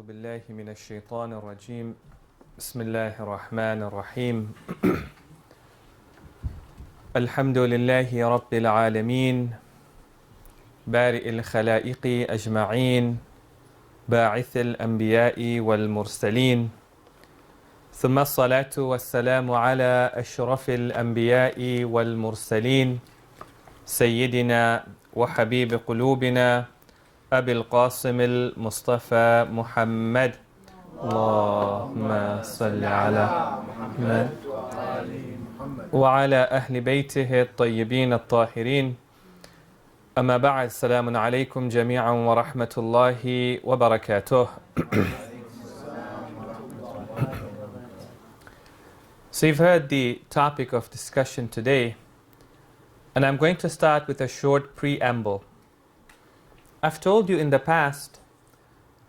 أعوذ بالله من الشيطان الرجيم بسم الله الرحمن الرحيم الحمد لله رب العالمين بارئ الخلائق أجمعين باعث الأنبياء والمرسلين ثم الصلاة والسلام على أشرف الأنبياء والمرسلين سيدنا وحبيب قلوبنا أبي القاسم المصطفى محمد اللهم صل على محمد وعلى أهل بيته الطيبين الطاهرين أما بعد السلام عليكم جميعا ورحمة الله وبركاته. So you've heard the topic of discussion today, and I'm going to start with a short preamble. I've told you in the past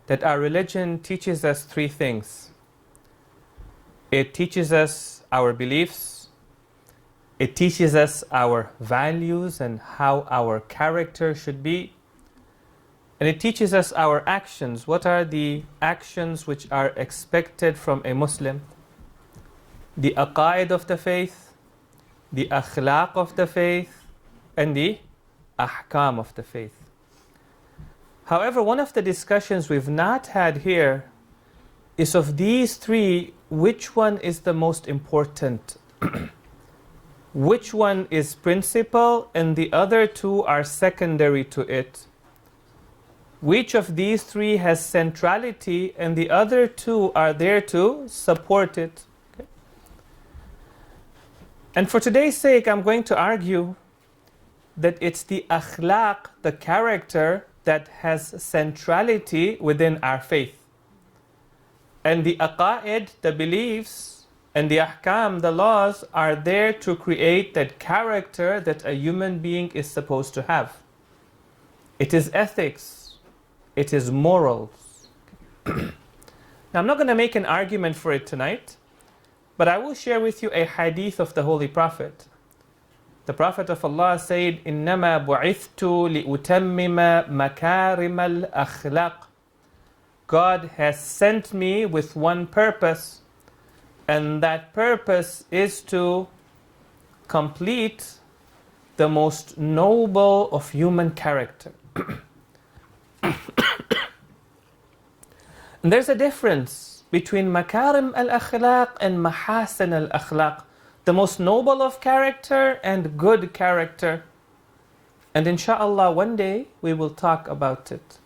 that our religion teaches us three things. It teaches us our beliefs, it teaches us our values and how our character should be, and it teaches us our actions. What are the actions which are expected from a Muslim? The aqaid of the faith, the akhlaq of the faith, and the ahkam of the faith. However, one of the discussions we've not had here is of these three, which one is the most important? Which one is principal and the other two are secondary to it? Which of these three has centrality and the other two are there to support it? Okay. And for today's sake, I'm going to argue that it's the akhlaq, the character, that has centrality within our faith. And the aqaid, the beliefs, and the ahkam, the laws, are there to create that character that a human being is supposed to have. It is ethics. It is morals. Now, I'm not going to make an argument for it tonight, but I will share with you a hadith of the Holy Prophet. The Prophet of Allah said, إِنَّمَا بُعِثْتُ لِأُتَمِّمَ مَكَارِمَ الْأَخْلَاقِ. God has sent me with one purpose, and that purpose is to complete the most noble of human character. And there's a difference between makarim al-akhlaq and mahasin al-akhlaq. The most noble of character and good character. And inshallah, one day we will talk about it.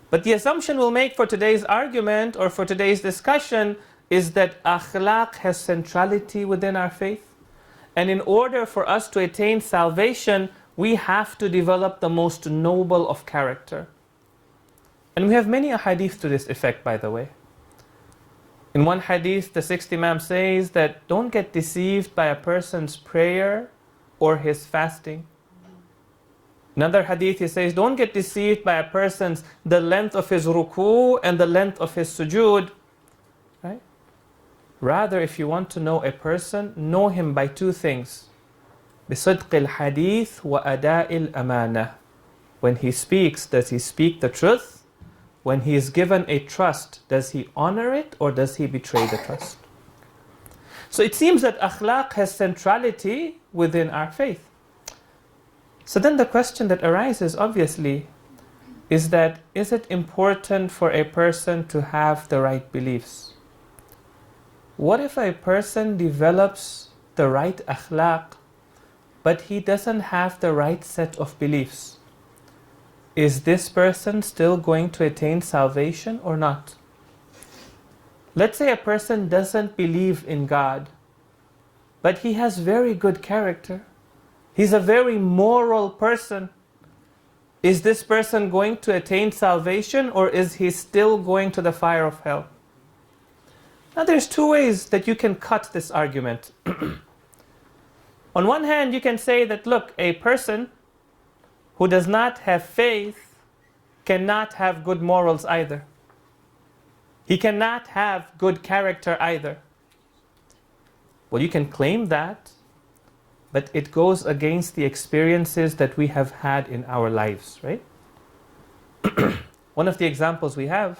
But the assumption we'll make for today's argument or for today's discussion is that akhlaq has centrality within our faith. And in order for us to attain salvation, we have to develop the most noble of character. And we have many ahadith to this effect, by the way. In one hadith, the sixth Imam says that don't get deceived by a person's prayer or his fasting. Another hadith, he says, don't get deceived by a person's, the length of his ruku and the length of his sujood. Right? Rather, if you want to know a person, know him by two things. بِصِدْقِ الْحَدِيثِ وَأَدَاءِ الْأَمَانَةِ. When he speaks, does he speak the truth? When he is given a trust, does he honor it or does he betray the trust? So it seems that akhlaq has centrality within our faith. So then the question that arises, obviously, is that is it important for a person to have the right beliefs? What if a person develops the right akhlaq, but he doesn't have the right set of beliefs? Is this person still going to attain salvation or not? Let's say a person doesn't believe in God, but he has very good character. He's a very moral person. Is this person going to attain salvation or is he still going to the fire of hell? Now there's two ways that you can cut this argument. On one hand, you can say that, look, a person who does not have faith cannot have good morals either. He cannot have good character either. Well, you can claim that, but it goes against the experiences that we have had in our lives, right? One of the examples we have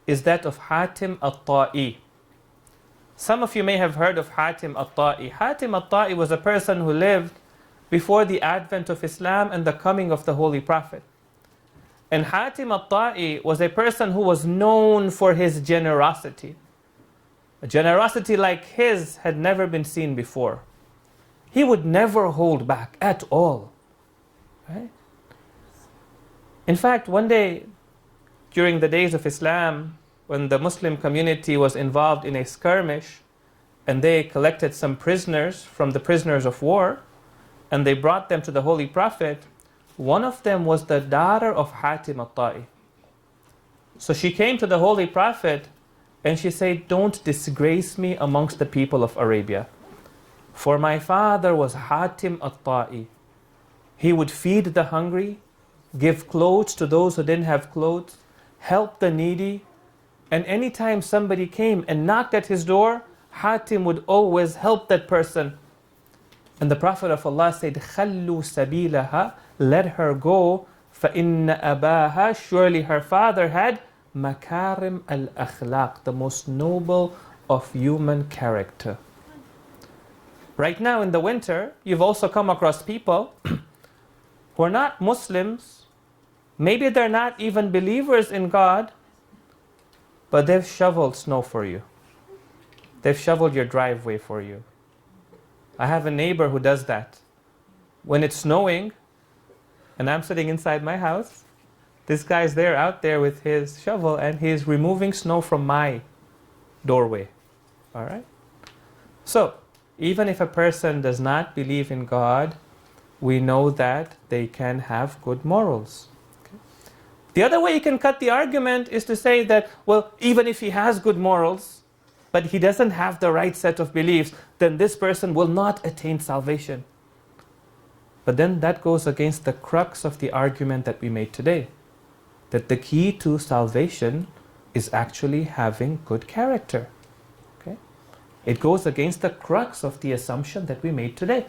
is that of Hatim al-Ta'i. Some of you may have heard of Hatim al-Ta'i. Hatim al-Ta'i was a person who lived before the advent of Islam and the coming of the Holy Prophet. And Hatim al-Ta'i was a person who was known for his generosity. A generosity like his had never been seen before. He would never hold back at all. Right? In fact, one day, during the days of Islam, when the Muslim community was involved in a skirmish, and they collected some prisoners from the prisoners of war, and they brought them to the Holy Prophet, one of them was the daughter of Hatim al-Ta'i. So she came to the Holy Prophet and she said, "Don't disgrace me amongst the people of Arabia. For my father was Hatim al-Ta'i. He would feed the hungry, give clothes to those who didn't have clothes, help the needy, and anytime somebody came and knocked at his door, Hatim would always help that person." And the Prophet of Allah said, "Khallu sabilaha, let her go, فَإِنَّ أَبَاهَا, surely her father had makarim al-akhlaq, the most noble of human character." Right now in the winter, you've also come across people who are not Muslims, maybe they're not even believers in God, but they've shoveled snow for you. They've shoveled your driveway for you. I have a neighbor who does that. When it's snowing, and I'm sitting inside my house, this guy's there out there with his shovel and he's removing snow from my doorway. All right? So, even if a person does not believe in God, we know that they can have good morals. Okay? The other way you can cut the argument is to say that, well, even if he has good morals, but he doesn't have the right set of beliefs, then this person will not attain salvation. But then that goes against the crux of the argument that we made today, that the key to salvation is actually having good character. Okay? It goes against the crux of the assumption that we made today.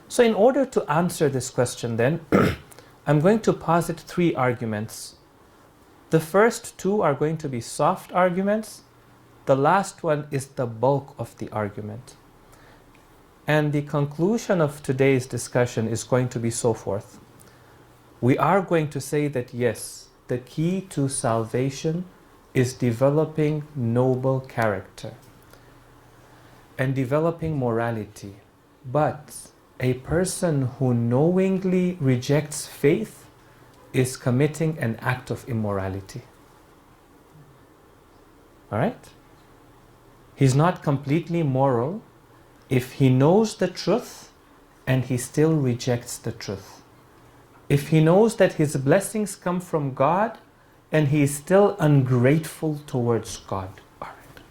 So in order to answer this question then, I'm going to posit 3 arguments. The first 2 are going to be soft arguments. The last one is the bulk of the argument. And the conclusion of today's discussion is going to be so forth. We are going to say that yes, the key to salvation is developing noble character and developing morality. But a person who knowingly rejects faith is committing an act of immorality. All right? He's not completely moral if he knows the truth and he still rejects the truth. If he knows that his blessings come from God and he is still ungrateful towards God. All right.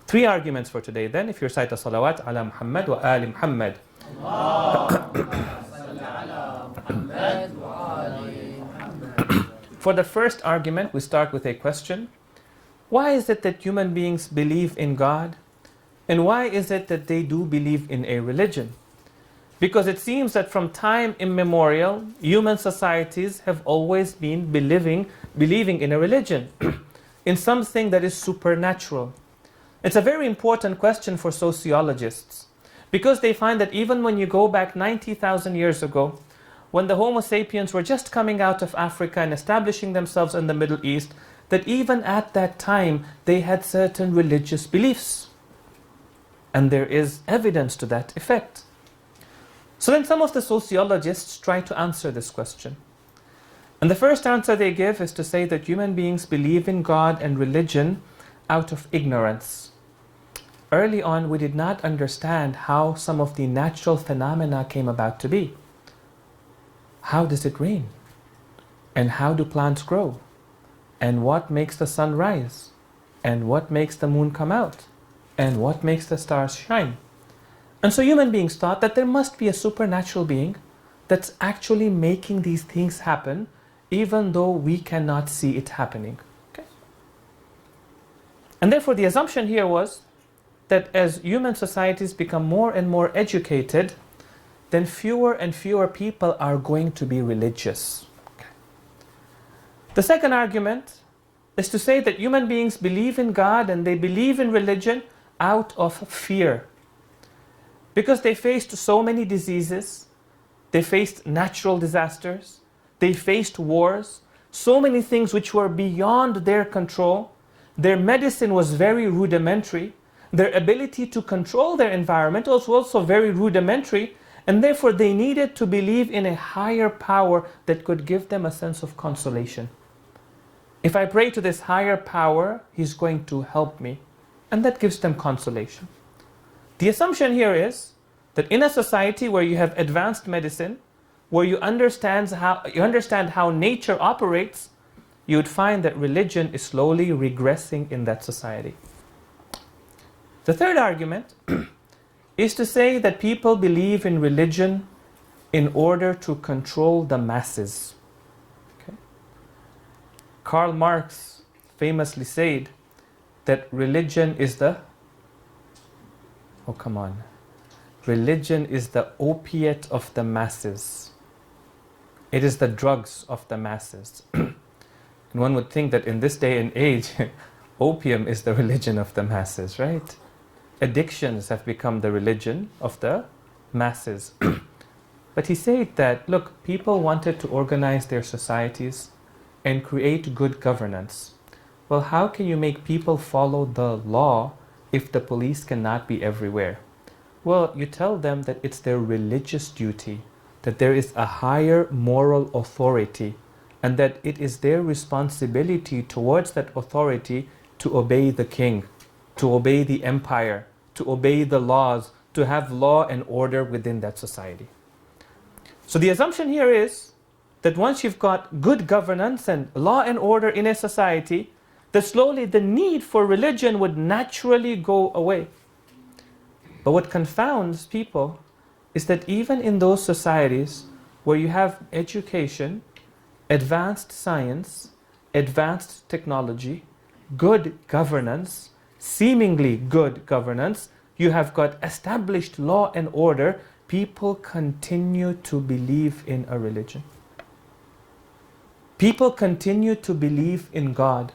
3 arguments for today then. If you recite a salawat ala Muhammad wa ali Muhammad. For the first argument, we start with a question. Why is it that human beings believe in God? And why is it that they do believe in a religion? Because it seems that from time immemorial, human societies have always been believing in a religion, in something that is supernatural. It's a very important question for sociologists, because they find that even when you go back 90,000 years ago, when the Homo sapiens were just coming out of Africa and establishing themselves in the Middle East, that even at that time they had certain religious beliefs. And there is evidence to that effect. So then some of the sociologists try to answer this question. And the first answer they give is to say that human beings believe in God and religion out of ignorance. Early on, we did not understand how some of the natural phenomena came about to be. How does it rain? And how do plants grow? And what makes the sun rise? And what makes the moon come out? And what makes the stars shine? And so human beings thought that there must be a supernatural being that's actually making these things happen, even though we cannot see it happening. Okay? And therefore the assumption here was that as human societies become more and more educated, then fewer and fewer people are going to be religious. Okay. The second argument is to say that human beings believe in God and they believe in religion out of fear. Because they faced so many diseases, they faced natural disasters, they faced wars, so many things which were beyond their control. Their medicine was very rudimentary. Their ability to control their environment was also very rudimentary, and therefore they needed to believe in a higher power that could give them a sense of consolation. If I pray to this higher power, He's going to help me, and that gives them consolation. The assumption here is that in a society where you have advanced medicine, where you understand how nature operates, you would find that religion is slowly regressing in that society. The third argument is to say that people believe in religion in order to control the masses. Okay? Karl Marx famously said that religion is the religion is the opiate of the masses. It is the drugs of the masses. And one would think that in this day and age, opium is the religion of the masses, right? Addictions have become the religion of the masses. But he said that, look, people wanted to organize their societies and create good governance. Well, how can you make people follow the law if the police cannot be everywhere? Well, you tell them that it's their religious duty, that there is a higher moral authority, and that it is their responsibility towards that authority to obey the king, to obey the empire, to obey the laws, to have law and order within that society. So the assumption here is that once you've got good governance and law and order in a society, that slowly the need for religion would naturally go away. But what confounds people is that even in those societies where you have education, advanced science, advanced technology, good governance, seemingly good governance, you have got established law and order, people continue to believe in a religion. People continue to believe in God.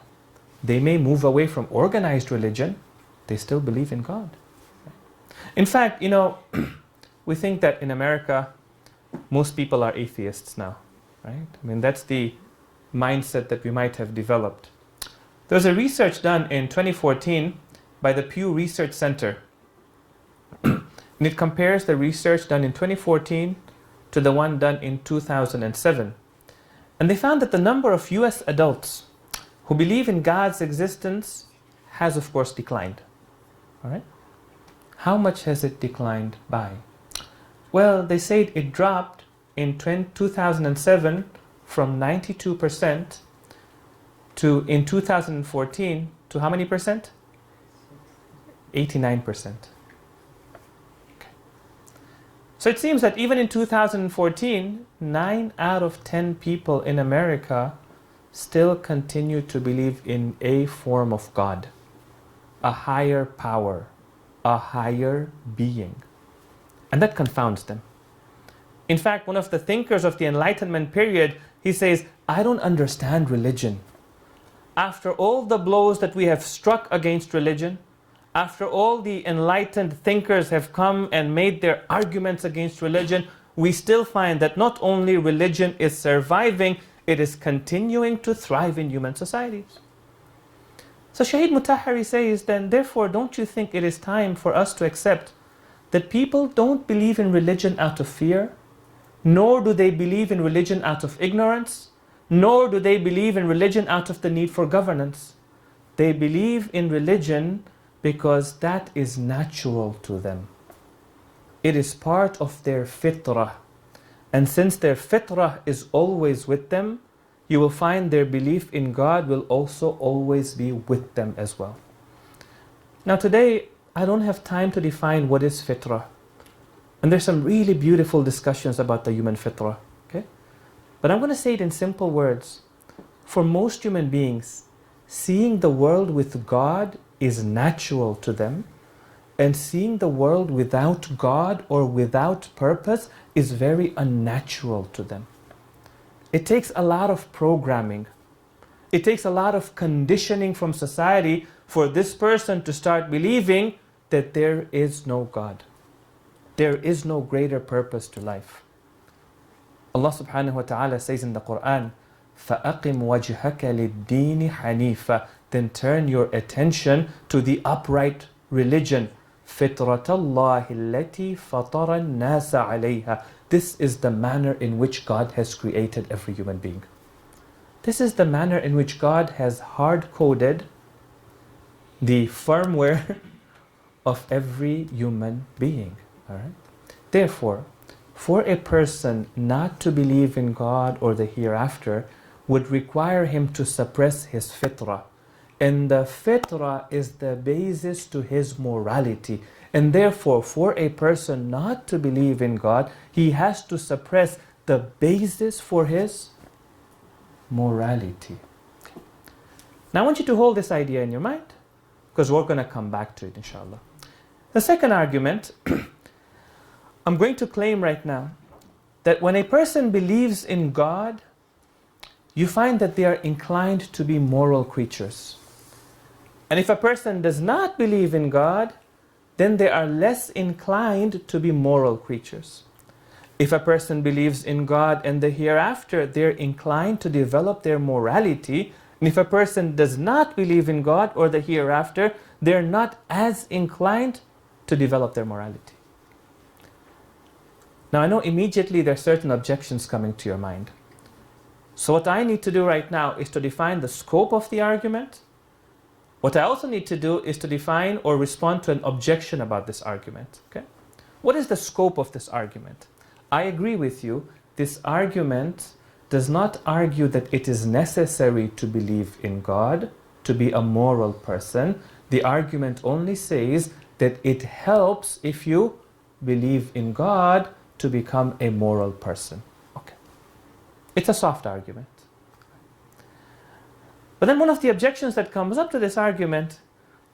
They may move away from organized religion, they still believe in God. In fact, we think that in America, most people are atheists now, right? I mean, that's the mindset that we might have developed. There was a research done in 2014 by the Pew Research Center. And it compares the research done in 2014 to the one done in 2007. And they found that the number of US adults who believe in God's existence has, of course, declined. All right? How much has it declined by? Well, they said it dropped in 2007 from 92% to, in 2014, to how many percent? 89%. Okay. So it seems that even in 2014, 9 out of 10 people in America still continue to believe in a form of God, a higher power, a higher being. And that confounds them. In fact, one of the thinkers of the Enlightenment period, he says, I don't understand religion. After all the blows that we have struck against religion, after all the enlightened thinkers have come and made their arguments against religion, we still find that not only religion is surviving, it is continuing to thrive in human societies. So Sheikh Mutahari says, then therefore don't you think it is time for us to accept that people don't believe in religion out of fear, nor do they believe in religion out of ignorance, nor do they believe in religion out of the need for governance. They believe in religion because that is natural to them. It is part of their fitrah. And since their fitrah is always with them, you will find their belief in God will also always be with them as well. Now today, I don't have time to define what is fitrah. And there's some really beautiful discussions about the human fitrah. Okay? But I'm going to say it in simple words. For most human beings, seeing the world with God is natural to them, and seeing the world without God or without purpose is very unnatural to them. It takes a lot of programming. It takes a lot of conditioning from society for this person to start believing that there is no God. There is no greater purpose to life. Allah subhanahu wa ta'ala says in the Quran, فَأَقِمْ وَجْهَكَ لِلدِّينِ حَنِيفًا. Then turn your attention to the upright religion. فِطْرَةَ اللَّهِ الَّتِي فَطَرَ النَّاسَ عَلَيْهَا. This is the manner in which God has created every human being. This is the manner in which God has hard-coded the firmware of every human being. All right? Therefore, for a person not to believe in God or the hereafter would require him to suppress his fitrah. And the fitrah is the basis to his morality. And therefore, for a person not to believe in God, he has to suppress the basis for his morality. Now I want you to hold this idea in your mind, because we're going to come back to it, inshallah. The second argument, I'm going to claim right now that when a person believes in God, you find that they are inclined to be moral creatures. And if a person does not believe in God, then they are less inclined to be moral creatures. If a person believes in God and the hereafter, they're inclined to develop their morality. And if a person does not believe in God or the hereafter, they're not as inclined to develop their morality. Now I know immediately there are certain objections coming to your mind. So what I need to do right now is to define the scope of the argument. What I also need to do is to define or respond to an objection about this argument. Okay? What is the scope of this argument? I agree with you, this argument does not argue that it is necessary to believe in God to be a moral person. The argument only says that it helps if you believe in God to become a moral person. Okay. It's a soft argument. But then one of the objections that comes up to this argument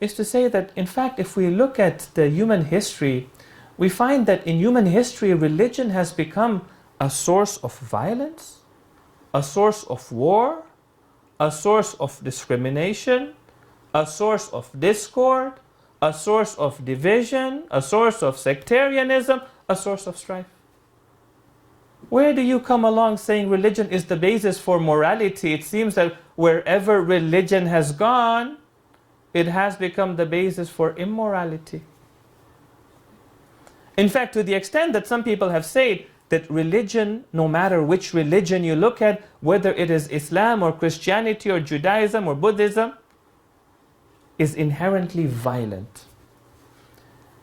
is to say that, in fact, if we look at the human history, we find that in human history, religion has become a source of violence, a source of war, a source of discrimination, a source of discord, a source of division, a source of sectarianism, a source of strife. Where do you come along saying religion is the basis for morality? It seems that wherever religion has gone, it has become the basis for immorality. In fact, to the extent that some people have said that religion, no matter which religion you look at, whether it is Islam or Christianity or Judaism or Buddhism, is inherently violent.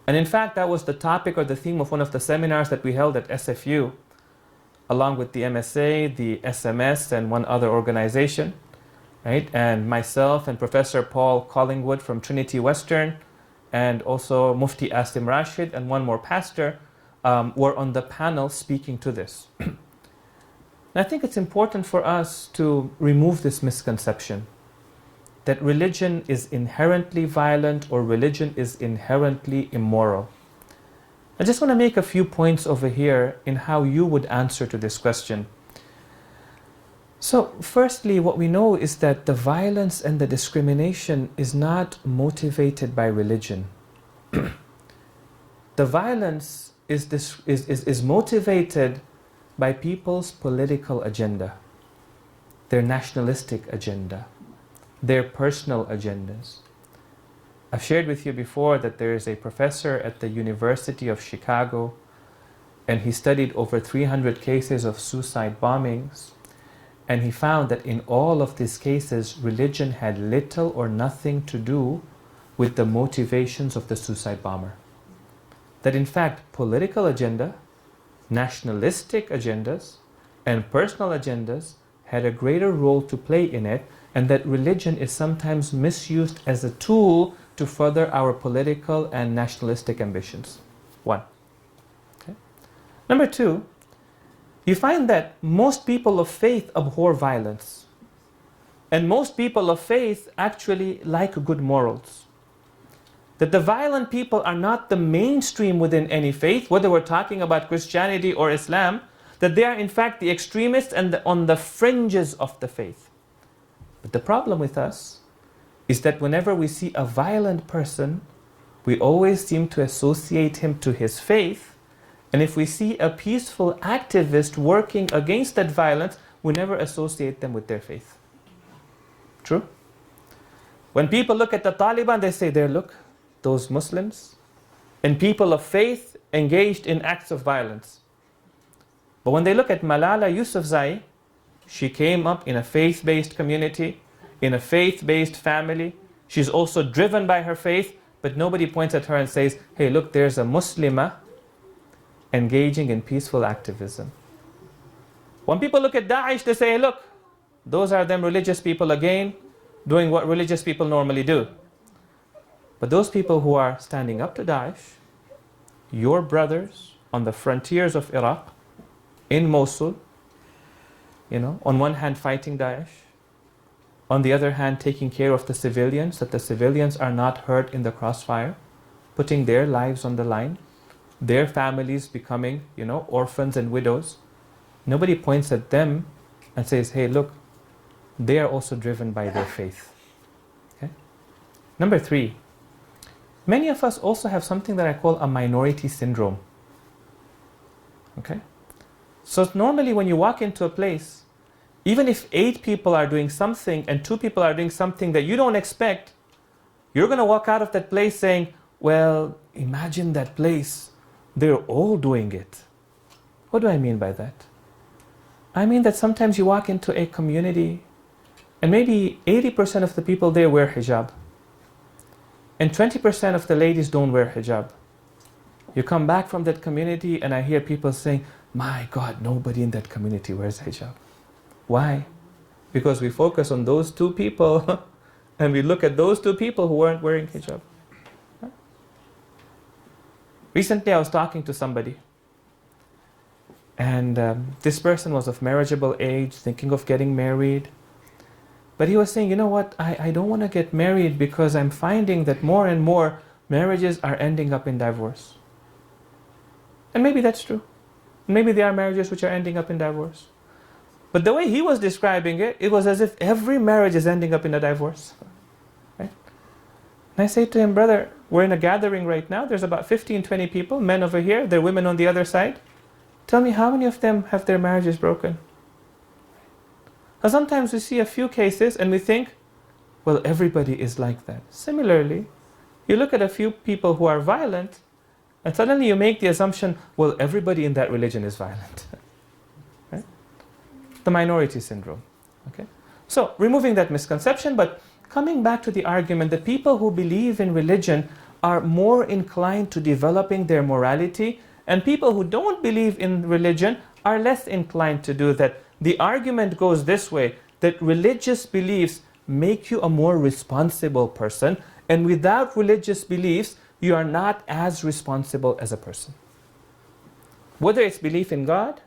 And in fact, that was the topic or the theme of one of the seminars that we held at SFU, along with the MSA, the SMS, and one other organization, right? And myself and Professor Paul Collingwood from Trinity Western, and also Mufti Asim Rashid and one more pastor were on the panel speaking to this. And I think it's important for us to remove this misconception that religion is inherently violent or religion is inherently immoral. I just want to make a few points over here in how you would answer to this question. So, firstly, what we know is that the violence and the discrimination is not motivated by religion. The violence is motivated by people's political agenda, their nationalistic agenda, their personal agendas. I've shared with you before that there is a professor at the University of Chicago, and he studied over 300 cases of suicide bombings. And he found that in all of these cases, religion had little or nothing to do with the motivations of the suicide bomber. That in fact, political agenda, nationalistic agendas, and personal agendas had a greater role to play in it, and that religion is sometimes misused as a tool to further our political and nationalistic ambitions. One. Okay. Number two, you find that most people of faith abhor violence. And most people of faith actually like good morals. That the violent people are not the mainstream within any faith, whether we're talking about Christianity or Islam, that they are in fact the extremists and on the fringes of the faith. But the problem with us is that whenever we see a violent person, we always seem to associate him to his faith. And if we see a peaceful activist working against that violence, we never associate them with their faith. True? When people look at the Taliban, they say, there, look, those Muslims and people of faith engaged in acts of violence. But when they look at Malala Yousafzai, she came up in a faith-based community, in a faith-based family. She's also driven by her faith, but nobody points at her and says, hey, look, there's a Muslimah engaging in peaceful activism. When people look at Daesh, they say, hey, look, those are them religious people again, doing what religious people normally do. But those people who are standing up to Daesh, your brothers on the frontiers of Iraq, in Mosul, on one hand fighting Daesh, on the other hand taking care of the civilians, that the civilians are not hurt in the crossfire, putting their lives on the line, their families becoming, orphans and widows. Nobody points at them and says, hey, look, they are also driven by their faith. Okay? Number 3, many of us also have something that I call a minority syndrome. Okay? So normally when you walk into a place, even if 8 people are doing something and 2 people are doing something that you don't expect, you're going to walk out of that place saying, well, imagine that place. They're all doing it. What do I mean by that? I mean that sometimes you walk into a community and maybe 80% of the people there wear hijab. And 20% of the ladies don't wear hijab. You come back from that community and I hear people saying, my God, nobody in that community wears hijab. Why? Because we focus on those 2 people and we look at those 2 people who weren't wearing hijab. Recently I was talking to somebody and this person was of marriageable age, thinking of getting married. But he was saying, you know what, I don't want to get married because I'm finding that more and more marriages are ending up in divorce. And maybe that's true. Maybe there are marriages which are ending up in divorce. But the way he was describing it, it was as if every marriage is ending up in a divorce. Right? And I say to him, brother, we're in a gathering right now. There's about 15, 20 people, men over here, there are women on the other side. Tell me, how many of them have their marriages broken? Now, sometimes we see a few cases and we think, well, everybody is like that. Similarly, you look at a few people who are violent and suddenly you make the assumption, well, everybody in that religion is violent. Right? The minority syndrome. Okay? So, removing that misconception, but coming back to the argument that people who believe in religion are more inclined to developing their morality, and people who don't believe in religion are less inclined to do that. The argument goes this way, that religious beliefs make you a more responsible person, and without religious beliefs, you are not as responsible as a person. Whether it's belief in God,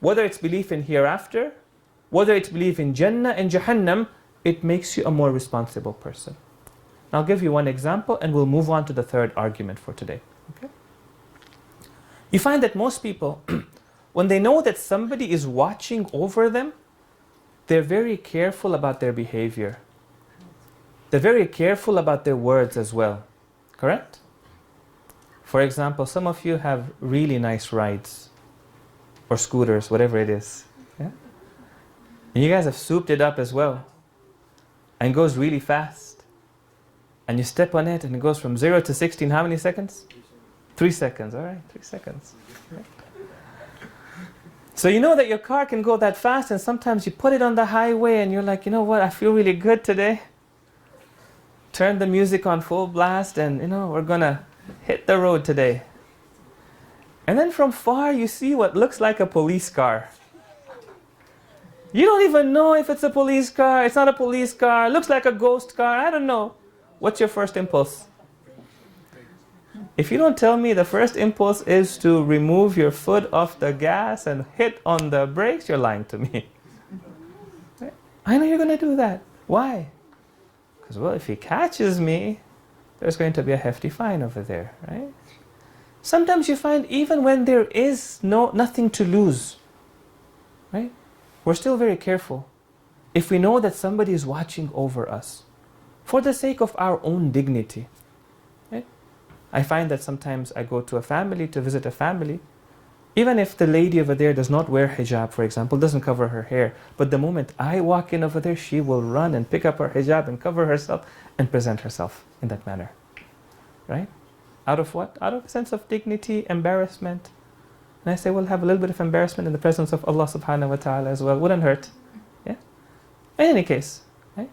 whether it's belief in hereafter, whether it's belief in Jannah and Jahannam, it makes you a more responsible person. I'll give you one example and we'll move on to the third argument for today. Okay? You find that most people, when they know that somebody is watching over them, they're very careful about their behavior. They're very careful about their words as well. Correct? For example, some of you have really nice rides or scooters, whatever it is. Yeah? And you guys have souped it up as well. And it goes really fast. And you step on it and it goes from 0 to 60 in how many seconds? 3 seconds. All right, 3 seconds. Okay. So you know that your car can go that fast, and sometimes you put it on the highway and you're like, you know what, I feel really good today. Turn the music on full blast and, we're going to hit the road today. And then from far you see what looks like a police car. You don't even know if it's a police car, it's not a police car, it looks like a ghost car, I don't know. What's your first impulse? If you don't tell me the first impulse is to remove your foot off the gas and hit on the brakes, you're lying to me. I know you're going to do that. Why? Because, well, if he catches me, there's going to be a hefty fine over there, right? Sometimes you find even when there is nothing to lose, right? We're still very careful. if we know that somebody is watching over us for the sake of our own dignity. Right? I find that sometimes I go to a family to visit a family, even if the lady over there does not wear hijab, for example, doesn't cover her hair, but the moment I walk in over there, she will run and pick up her hijab and cover herself and present herself in that manner. Right? Out of what? Out of a sense of dignity, embarrassment. And I say, well, have a little bit of embarrassment in the presence of Allah subhanahu wa ta'ala as well. Wouldn't hurt. Yeah? In any case. Right?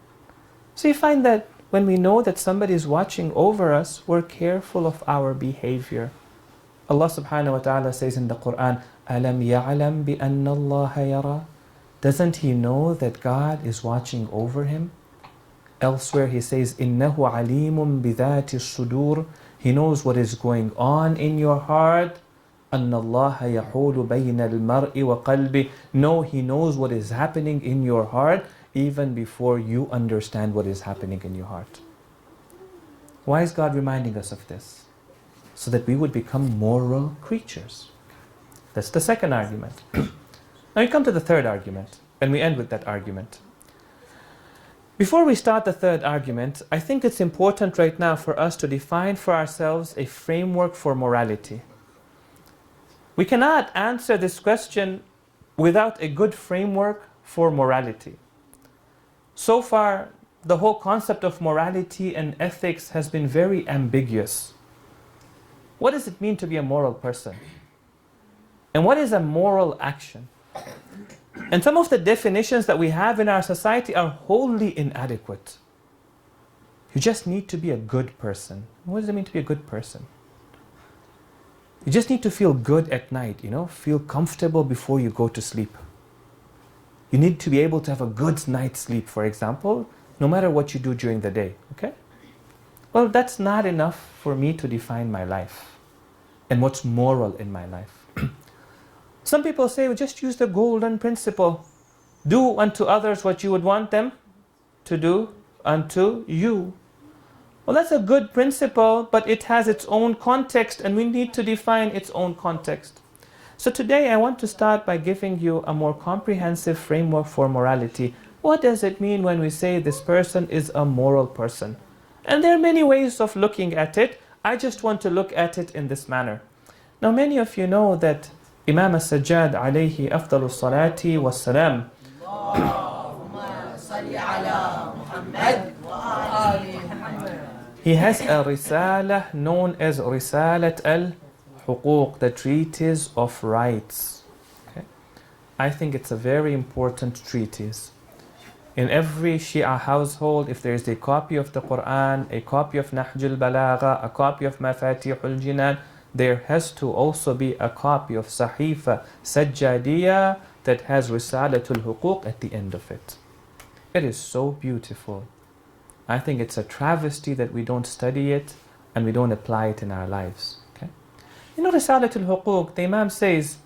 So you find that when we know that somebody is watching over us, we're careful of our behavior. Allah subhanahu wa ta'ala says in the Quran, أَلَمْ يَعْلَمْ بِأَنَّ اللَّهَ يَرَى. Doesn't he know that God is watching over him? Elsewhere he says, إِنَّهُ عَلِيمٌ بِذَاتِ الصُّدُورِ. He knows what is going on in your heart. أَنَّ اللَّهَ يَحُولُ بَيْنَ الْمَرْءِ وَقَلْبِهِ. No, he knows what is happening in your heart even before you understand what is happening in your heart. Why is God reminding us of this? So that we would become moral creatures. That's the second argument. Now we come to the third argument, and we end with that argument. Before we start the third argument, I think it's important right now for us to define for ourselves a framework for morality. We cannot answer this question without a good framework for morality. So far, the whole concept of morality and ethics has been very ambiguous. What does it mean to be a moral person? And what is a moral action? And some of the definitions that we have in our society are wholly inadequate. You just need to be a good person. What does it mean to be a good person? You just need to feel good at night, feel comfortable before you go to sleep. You need to be able to have a good night's sleep, for example, no matter what you do during the day, okay? Well, that's not enough for me to define my life and what's moral in my life. Some people say, well, just use the golden principle. Do unto others what you would want them to do unto you. Well, that's a good principle, but it has its own context, and we need to define its own context. So today I want to start by giving you a more comprehensive framework for morality. What does it mean when we say this person is a moral person? And there are many ways of looking at it. I just want to look at it in this manner. Now, many of you know that Imam al-Sajjad alayhi afdalu salati wa salam, he has a risala known as Risalat al-Huquq, the treatise of rights. Okay? I think it's a very important treatise. In every Shia household, if there is a copy of the Quran, a copy of Nahj al-Balagha, a copy of Mafatih al-Jinan, there has to also be a copy of Sahifa Sajjadiyya that has Risalatul Huquq at the end of it. It is so beautiful. I think it's a travesty that we don't study it and we don't apply it in our lives. Okay? Risalatul Huquq, the Imam says,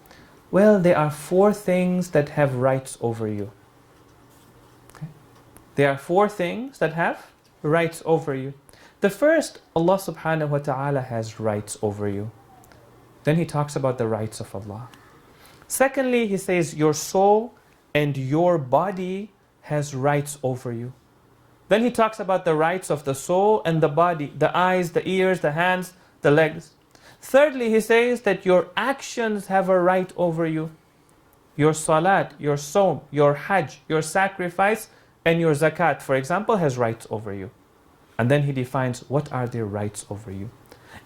well, there are 4 things that have rights over you. Okay? There are 4 things that have rights over you. The first, Allah subhanahu wa ta'ala has rights over you. Then he talks about the rights of Allah. Secondly, he says your soul and your body has rights over you. Then he talks about the rights of the soul and the body, the eyes, the ears, the hands, the legs. Thirdly, he says that your actions have a right over you. Your salat, your sawm, your hajj, your sacrifice, and your zakat, for example, has rights over you. And then he defines what are their rights over you.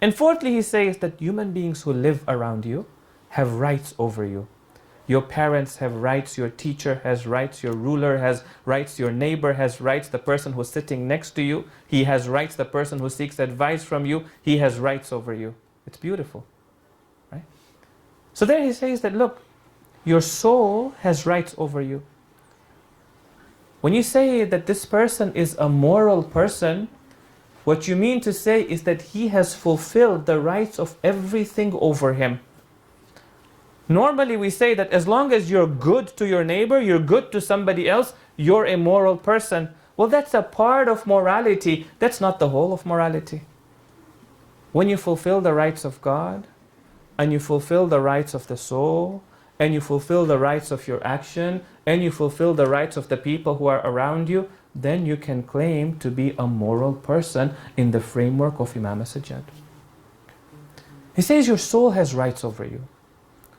And fourthly, he says that human beings who live around you have rights over you. Your parents have rights, your teacher has rights, your ruler has rights, your neighbor has rights, the person who's sitting next to you, he has rights, the person who seeks advice from you, he has rights over you. It's beautiful, right? So there he says that, look, your soul has rights over you. When you say that this person is a moral person, what you mean to say is that he has fulfilled the rights of everything over him. Normally we say that as long as you're good to your neighbor, you're good to somebody else, you're a moral person. Well, that's a part of morality. That's not the whole of morality. When you fulfill the rights of God, and you fulfill the rights of the soul, and you fulfill the rights of your action, and you fulfill the rights of the people who are around you, then you can claim to be a moral person in the framework of Imam Sajjad. He says your soul has rights over you.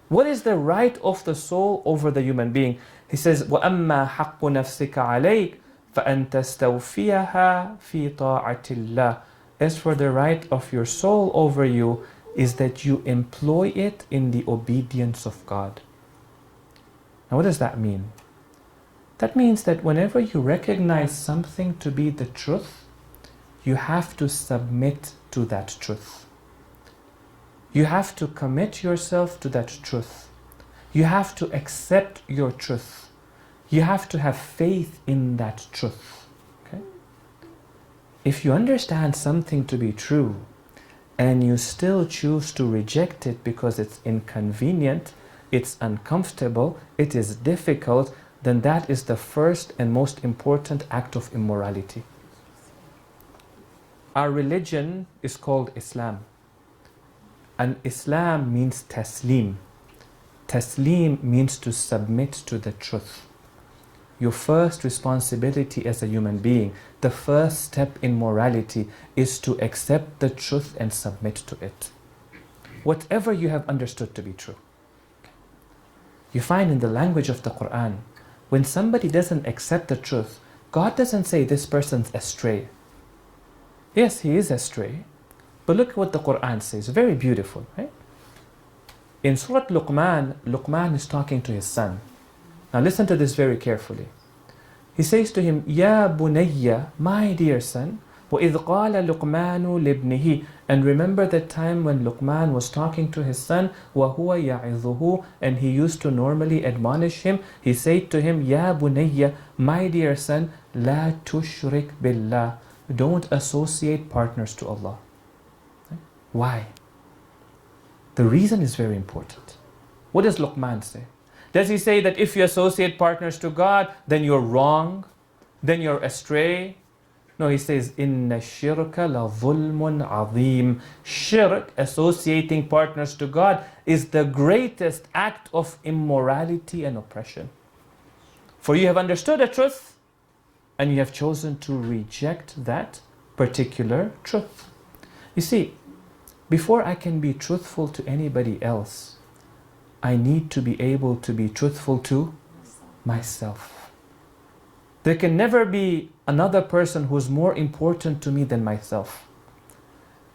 What is the right of the soul over the human being? He says, وَأَمَّا حَقُّ نَفْسِكَ عَلَيْكَ فَأَن تَسْتَوْفِيَهَا فِي طَاعَةِ اللَّهِ. As for the right of your soul over you, is that you employ it in the obedience of God. Now what does that mean? That means that whenever you recognize something to be the truth, you have to submit to that truth. You have to commit yourself to that truth. You have to accept your truth. You have to have faith in that truth. Okay? If you understand something to be true and you still choose to reject it because it's inconvenient, it's uncomfortable, it is difficult, then that is the first and most important act of immorality. Our religion is called Islam. And Islam means taslim. Taslim means to submit to the truth. Your first responsibility as a human being, the first step in morality, is to accept the truth and submit to it. Whatever you have understood to be true. You find in the language of the Quran, when somebody doesn't accept the truth, God doesn't say this person's astray. Yes, he is astray. But look what the Quran says, very beautiful, right? In Surah Luqman, Luqman is talking to his son. Now listen to this very carefully. He says to him, Ya bunayya, my dear son, وَإِذْ قَالَ لُقْمَانُ لِابْنِهِ. And remember that time when Luqman was talking to his son, وَهُوَ يَعِظُهُ, and he used to normally admonish him. He said to him, Ya bunayya, my dear son, لَا تُشْرِكْ بِاللَّهِ. Don't associate partners to Allah. Why? The reason is very important. What does Luqman say? Does he say that if you associate partners to God, then you're wrong, then you're astray? No, he says, Inna shirka la dhulmun azim. Shirk, associating partners to God, is the greatest act of immorality and oppression. For you have understood a truth, and you have chosen to reject that particular truth. You see, before I can be truthful to anybody else, I need to be able to be truthful to myself. There can never be another person who's more important to me than myself.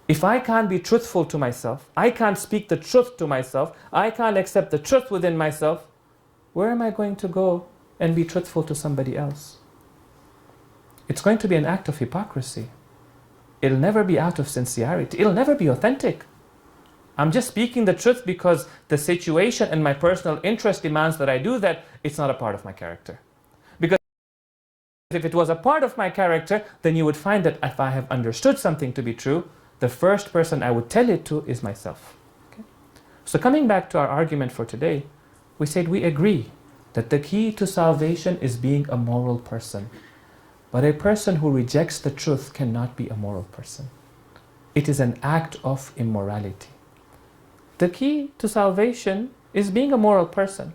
If I can't be truthful to myself, I can't speak the truth to myself, I can't accept the truth within myself, where am I going to go and be truthful to somebody else? It's going to be an act of hypocrisy. It'll never be out of sincerity. It'll never be authentic. I'm just speaking the truth because the situation and my personal interest demands that I do that. It's not a part of my character. Because if it was a part of my character, then you would find that if I have understood something to be true, the first person I would tell it to is myself. Okay? So coming back to our argument for today, we said we agree that the key to salvation is being a moral person. But a person who rejects the truth cannot be a moral person. It is an act of immorality. The key to salvation is being a moral person.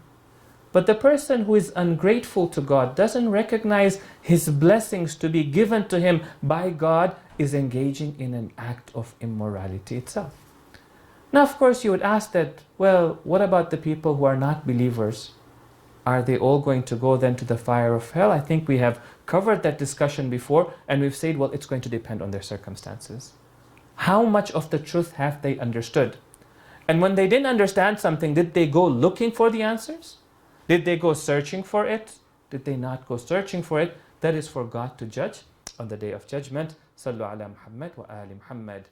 But the person who is ungrateful to God, doesn't recognize his blessings to be given to him by God, is engaging in an act of immorality itself. Now, of course, you would ask that, well, what about the people who are not believers? Are they all going to go then to the fire of hell? I think we have covered that discussion before, and we've said, well, it's going to depend on their circumstances. How much of the truth have they understood? And when they didn't understand something, did they go looking for the answers? Did they go searching for it? Did they not go searching for it? That is for God to judge on the day of judgment. Sallu ala Muhammad wa ali Muhammad.